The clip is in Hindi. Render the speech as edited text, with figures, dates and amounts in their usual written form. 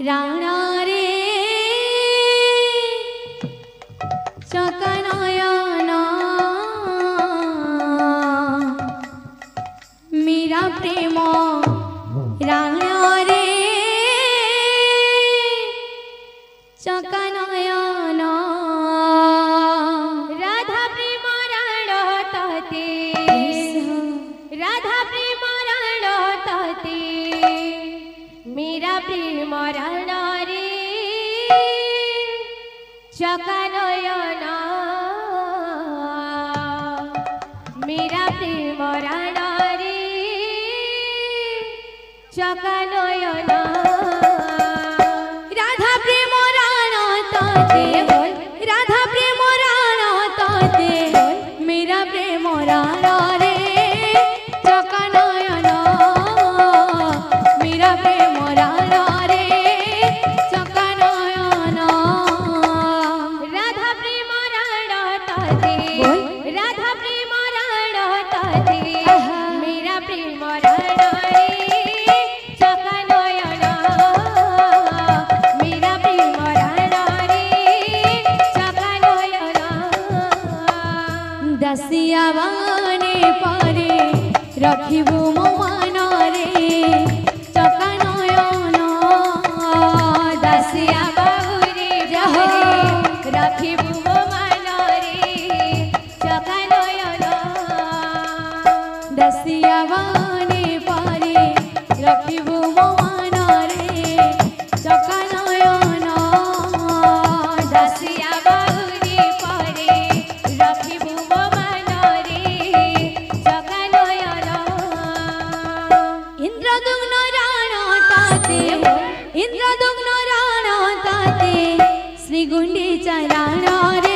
राणा रे चकनयना मेरा प्रेम राणा रे चकनयना राधा प्रेम राणा तते राधा प्रेम राणा तते मेरा प्रेम राणा रे चकनयना मेरा प्रेम राणा रे चकनयना राधा प्रेम राणा तते राधा प्रेम राणा तते मेरा प्रेम राणा रे चकनयना मेरा प्रेम राणा रे चकनयना राधा प्रेम राणा तते राधा प्रेम राणा तते मेरा प्रेम राणा रे चकनयना मेरा प्रेम राणा रे चकनयना दसिया बाने पारे रखिबु मो मन रे चकनयना दसिया बाहुरे जहरे रखिबु मो मन रे चकनयना दसिया बाने पारे रखिबु मो मन रे चकनयना दसिया बाहुरे पारे रखिबु मो मन रे चकनयना इंद्रदुम्न राणा ताते इंद्रदुम्न राणा ताते श्री गुंडीचा राणा रे